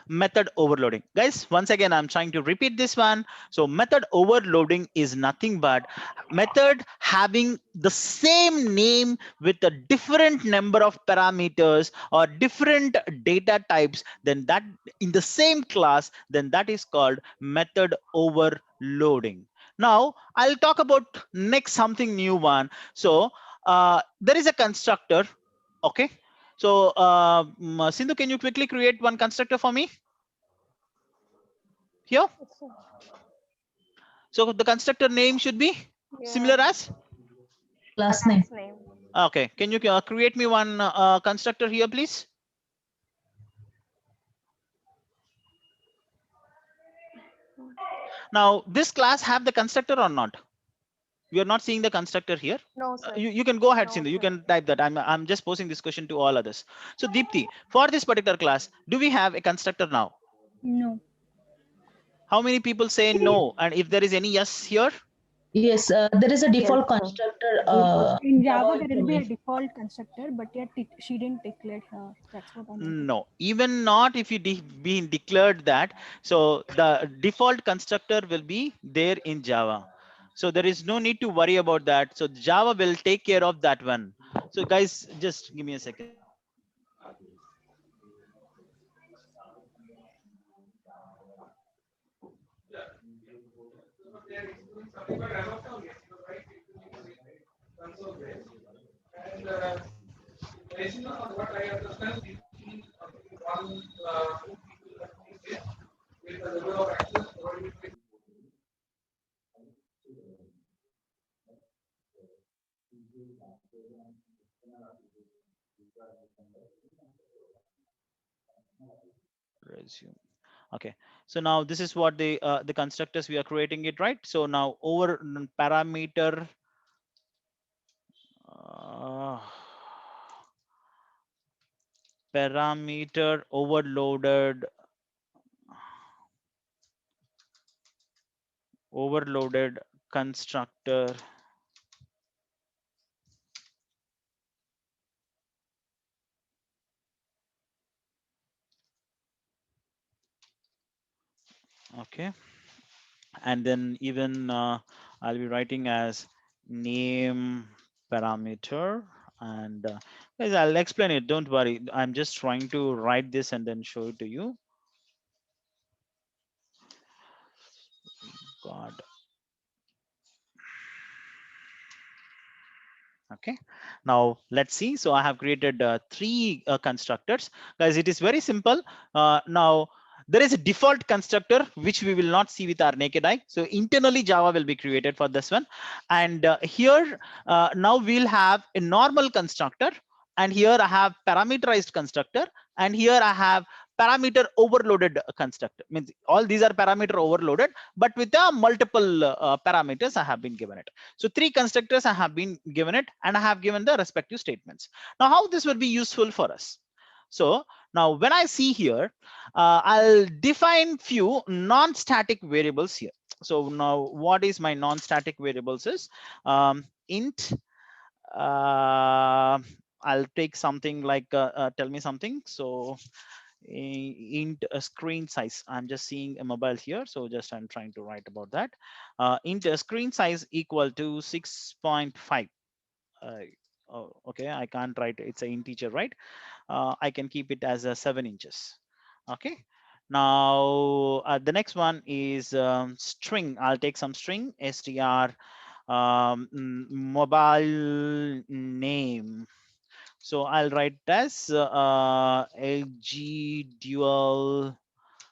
method overloading. Guys, once again, I'm trying to repeat this one. So method overloading is nothing but method having the same name with a different number of parameters or different data types, then that in the same class, then that is called method overloading. Now I'll talk about next something new one. So there is a constructor. Okay, so Sindhu, can you quickly create one constructor for me here? It's So the constructor name should be yeah, similar as. Class name. class name. Okay, can you create me one constructor here, please? Now this class have the constructor or not? We are not seeing the constructor here. No, sir. You can go ahead, No, Sindhu. You sir. can type that. I'm just posing this question to all others. So Deepthi, for this particular class, do we have a constructor now? No. How many people say no? And if there is any yes here? Yes, there is a Yes, default sir. constructor. In Java Java, will there will be a provide. default constructor, but yet she didn't declare her. That's what I meant to say. No, even not if you been declared that. So the default constructor will be there in Java. So there is no need to worry about that. So Java will take care of that one. So guys, just give me a second. Resume. Okay, so now this is what the constructors we are creating it, right? So now over parameter uh, parameter overloaded constructor. Okay, and then even I'll be writing as name parameter, and guys, I'll explain it, don't worry. I'm just trying to write this and then show it to you. God. Okay, now let's see. So I have created three constructors. Guys, it is very simple. Now there is a default constructor which we will not see with our naked eye. So internally Java will be created for this one. And here now we'll have a normal constructor, and here I have parameterized constructor, and here I have parameter overloaded constructor. Means all these are parameter overloaded, but with the multiple parameters I have been given it. So three constructors I have been given it, and I have given the respective statements. Now how this will be useful for us? So now when I see here, I'll define few non-static variables here. So now what is my non-static variables is int. I'll take something like tell me something. So int screen size. I'm just seeing a mobile here, so just I'm trying to write about that. Int screen size equal to 6.5. Oh, okay, I can't write, it's an integer, right? I can keep it as a 7 inches. Okay, now the next one is string. I'll take some string str mobile name. So I'll write as LG dual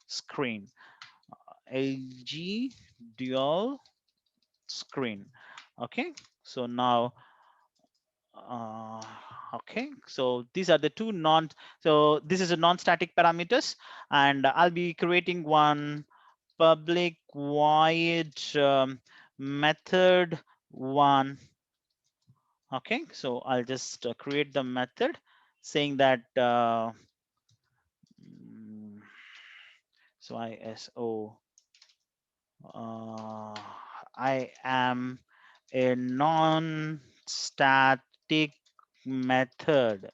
screen. LG dual screen. Okay, so now okay, so these are the two non, so this is a non-static parameters, and I'll be creating one public void method one. Okay, so I'll just create the method saying that so ISO I am a non-static method.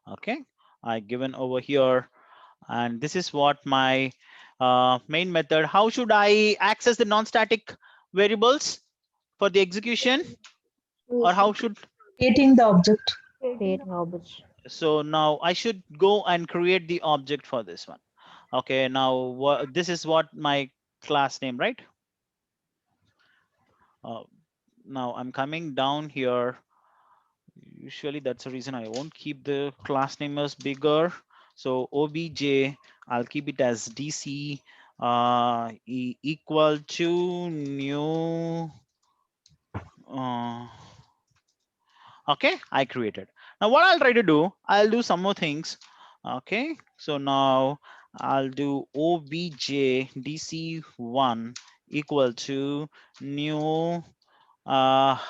Okay, I given over here And this is what my main method. How should I access the non-static variables for the execution, or how should? Creating the object. Creating object. So now I should go and create the object for this one. Okay, now this is what my class name, right? Now I'm coming down here. Usually that's the reason I won't keep the class name as bigger. So obj, I'll keep it as dc equal to new. Okay, I created. Now what I'll try to do, I'll do some more things. Okay, so now I'll do obj dc1 equal to new. I'll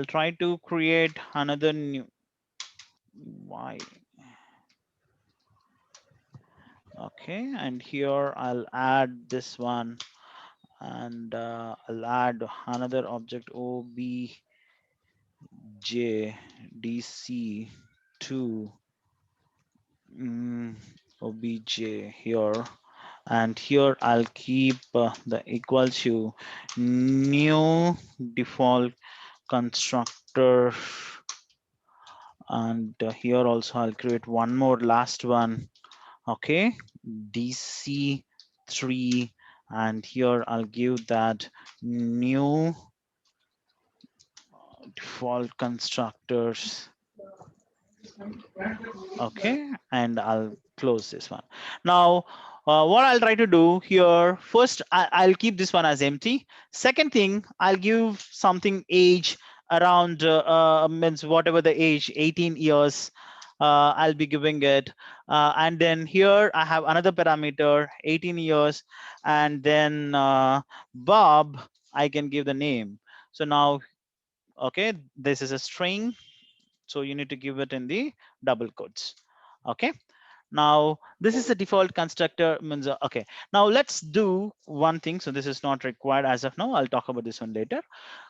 try to create another new. Why? Okay, and here I'll add this one, and I'll add another object obj dc2 obj here, and here I'll keep the equal to new default constructor, and here also I'll create one more last one. Okay, dc3, and here I'll give that new default constructors. Okay, and I'll close this one. Now what I'll try to do here, first I'll keep this one as empty. Second thing, I'll give something age around means whatever the age, 18 years. I'll be giving it, and then here I have another parameter, 18 years, and then Bob, I can give the name. So now, okay, this is a string, so you need to give it in the double quotes. Okay, now this is the default constructor means okay. Now let's do one thing. So this is not required as of now. I'll talk about this one later.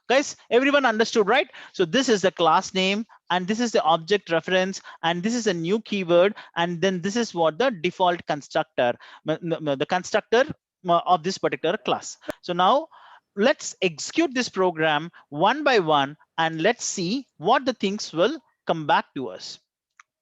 Guys, everyone understood, right? So this is the class name, and this is the object reference, and this is a new keyword, and then this is what the default constructor, the constructor of this particular class. So now let's execute this program one by one, and let's see what the things will come back to us.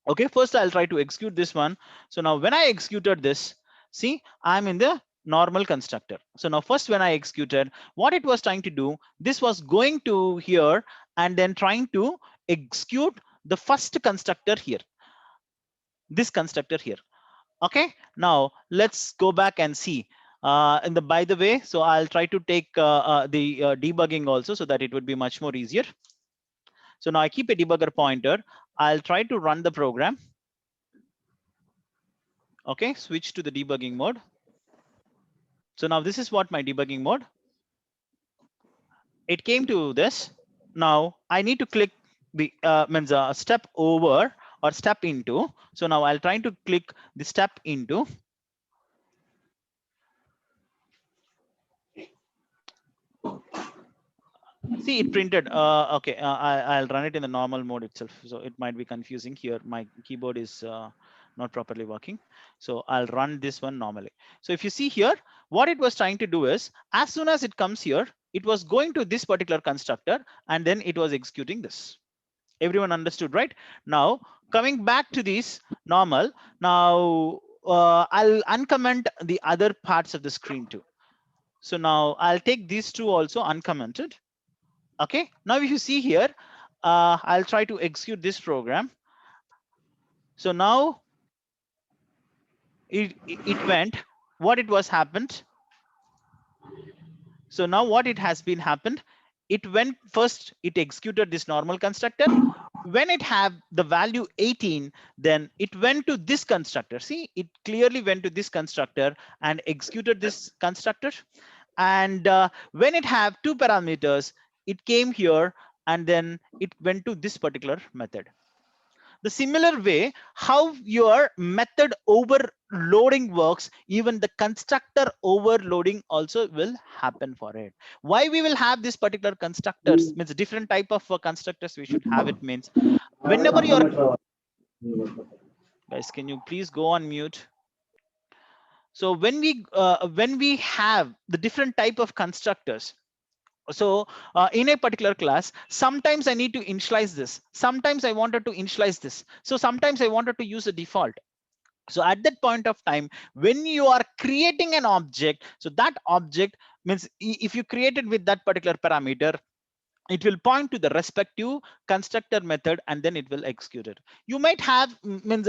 Okay, first I'll try to execute this one. So now when I executed this, see, I'm in the normal constructor. So now first when I executed, what it was trying to do, this was going to here and then trying to execute the first constructor here, this constructor here. Okay, now let's go back and see. And by the way, so I'll try to take the debugging also, so that it would be much more easier. So now I keep a debugger pointer. I'll try to run the program. Okay, switch to the debugging mode. So now this is what my debugging mode. It came to this. Now I need to click the means step over or step into. So now I'll try to click the step into. See, it printed. Okay, I'll run it in the normal mode itself. So it might be confusing here. My keyboard is not properly working. So I'll run this one normally. So if you see here, what it was trying to do is, as soon as it comes here, it was going to this particular constructor, and then it was executing this. Everyone understood, right? Now coming back to this normal. Now I'll uncomment the other parts of the screen too. So now I'll take these two also uncommented. Okay, now if you see here, I'll try to execute this program. So now it went, what it was happened. So now what it has been happened, it went first, it executed this normal constructor. When it have the value 18, then it went to this constructor. See, it clearly went to this constructor and executed this constructor. And when it have two parameters, it came here and then it went to this particular method. The similar way how your method overloading works, even the constructor overloading also will happen for it. Why we will have this particular constructors means different type of constructors we should have. It means whenever you're Guys, can you please go on mute? So when we have the different type of constructors, so in a particular class, sometimes I need to initialize this, sometimes I wanted to initialize this, so sometimes I wanted to use a default. So at that point of time, when you are creating an object, so that object means if you created with that particular parameter, it will point to the respective constructor method and then it will execute it. You might have means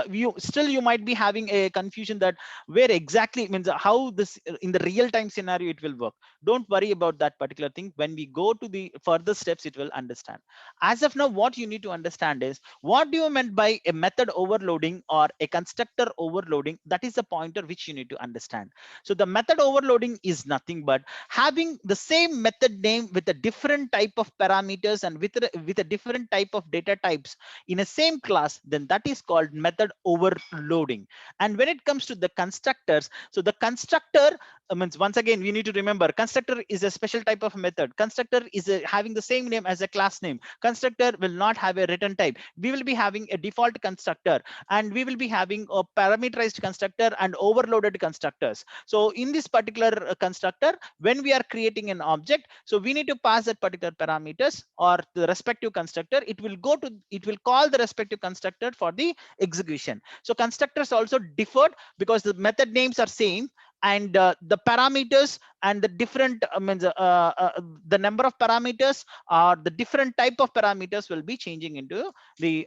you might be having a confusion that where exactly means how this in the real time scenario it will work. Don't worry about that particular thing. When we go to the further steps, it will understand. As of now, what you need to understand is what do you meant by a method overloading or a constructor overloading. That is the pointer which you need to understand. So the method overloading is nothing but having the same method name with a different type of parameters and with a different type of data types in a same class, then that is called method overloading. And when it comes to the constructors, so the constructor means, once again we need to remember, constructor is a special type of method. Constructor is having the same name as a class name. Constructor will not have a return type. We will be having a default constructor and we will be having a parameterized constructor and overloaded constructors. So in this particular constructor, when we are creating an object, so we need to pass that particular parameters or the respective constructor. It will call the respective constructor for the execution. So constructors also differed because the method names are same, and the parameters and the different means the number of parameters or the different type of parameters will be changing into the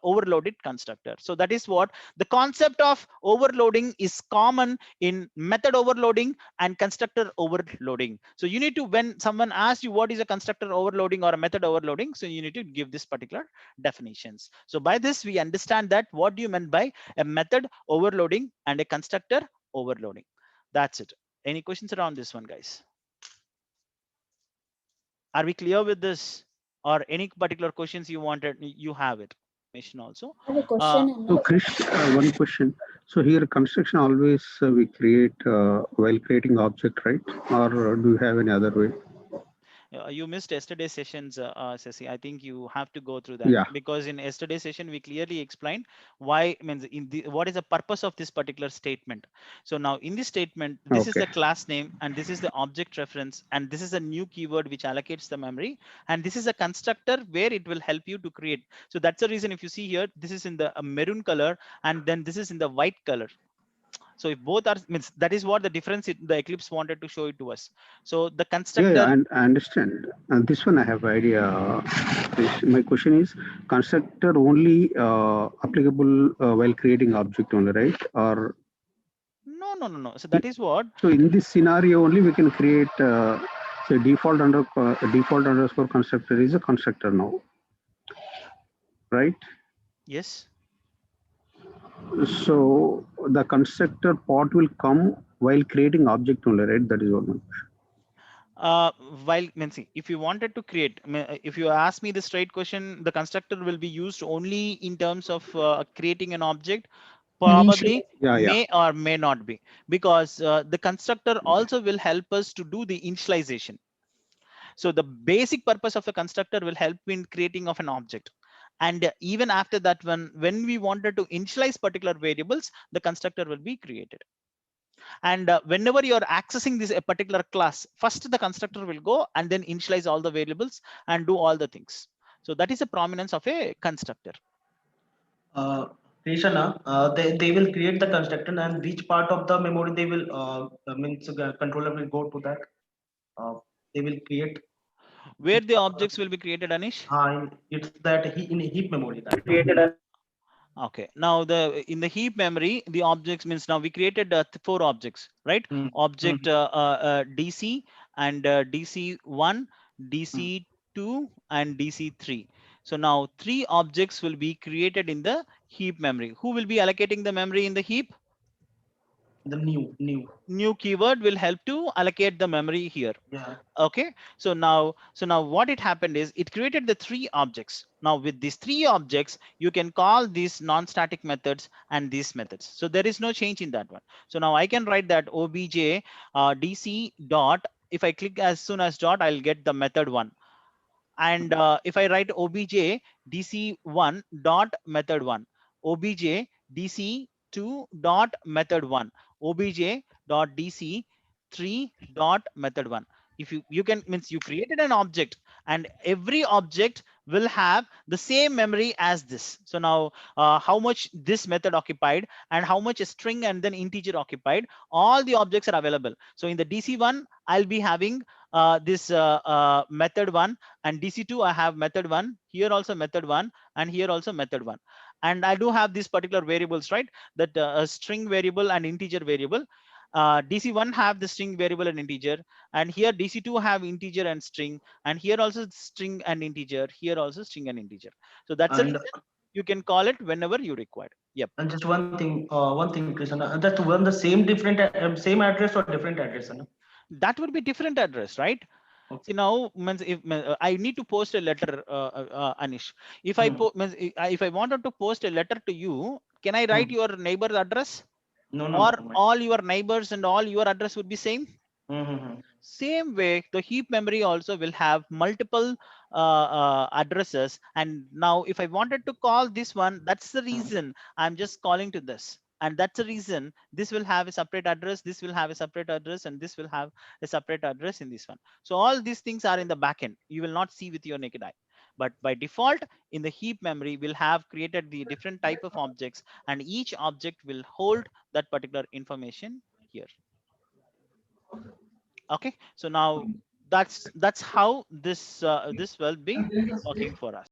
overloaded constructor. So that is what the concept of overloading is common in method overloading and constructor overloading. So you need to, when someone asks you what is a constructor overloading or a method overloading, so you need to give this particular definitions. So by this we understand that what do you mean by a method overloading and a constructor overloading. That's it. Any questions around this one, guys? Are we clear with this, or any particular questions you wanted, you have it mission also? I have a question. So Krish, one question. So here construction always we create while creating object, right? Or do you have any other way? You missed yesterday's sessions, Ceci. I think you have to go through that, Yeah. because in yesterday's session we clearly explained why means in the what is the purpose of this particular statement. So now in this statement, this is the Okay. class name and this is the object reference and this is a new keyword which allocates the memory, and this is a constructor where it will help you to create. So that's the reason if you see here, this is in the maroon color and then this is in the white color. So if both are means, that is what the difference the Eclipse wanted to show it to us. So the constructor. Yeah, and I understand. And this one I have idea. My question is, constructor only applicable while creating object only, right? Or No, no, no, no. So that is what. so in this scenario only we can create say default underscore constructor is a constructor now, right? Yes. So the constructor part will come while creating object only, right? That is what. While means if you wanted to create, if you ask me the straight question, the constructor will be used only in terms of creating an object. Probably may or may not be, because the constructor also will help us to do the initialization. So the basic purpose of the constructor will help in creating of an object. And even after that, when we wanted to initialize particular variables, the constructor will be created. And whenever you're accessing this a particular class, first the constructor will go and then initialize all the variables and do all the things. So that is the prominence of a constructor. Krishna, they will create the constructor, and which part of the memory they will means controller will go to that. They will create Where the objects will be created, Anish? it's that in heap memory that created. Okay, now in the heap memory, the objects means now we created 4 objects, right? Object DC and DC1, DC2 and DC3. So now 3 objects will be created in the heap memory. Who will be allocating the memory in the heap? The new keyword will help to allocate the memory here. Yeah. Okay, so now what it happened is it created the 3 objects. Now with these 3 objects, you can call these non-static methods and these methods. So there is no change in that one. So now I can write that obj dc dot. If I click as soon as dot, I'll get the method 1. And if I write obj dc1 dot method 1, obj dc2 dot method 1, obj dot dc3 dot method 1. If you can means you created an object, and every object will have the same memory as this. So now how much this method occupied and how much a string and then integer occupied, all the objects are available. So in the dc1 I'll be having this method 1, and dc2 I have method 1, here also method 1, and here also method 1. And I do have these particular variables, right? That a string variable and integer variable. dc1 have the string variable and integer, and here dc2 have integer and string, and here also string and integer, here also string and integer. So that's the And reason you can call it whenever you require. Yep. and just one thing, Krishna, that one the same different same address or different address, no? That would be different address, right? Okay. See now, means if I need to post a letter, Anish. If I if I wanted to post a letter to you, can I write your neighbor's address, No, or no. all your neighbors and all your address would be same? Mm-hmm. Same way, the heap memory also will have multiple addresses. And now if I wanted to call this one, that's the reason I'm just calling to this. And that's the reason this will have a separate address, this will have a separate address, and this will have a separate address in this one. So all these things are in the backend. You will not see with your naked eye. But by default, in the heap memory, we'll have created the different type of objects, and each object will hold that particular information here. Okay, so now that's how this this will be working for us.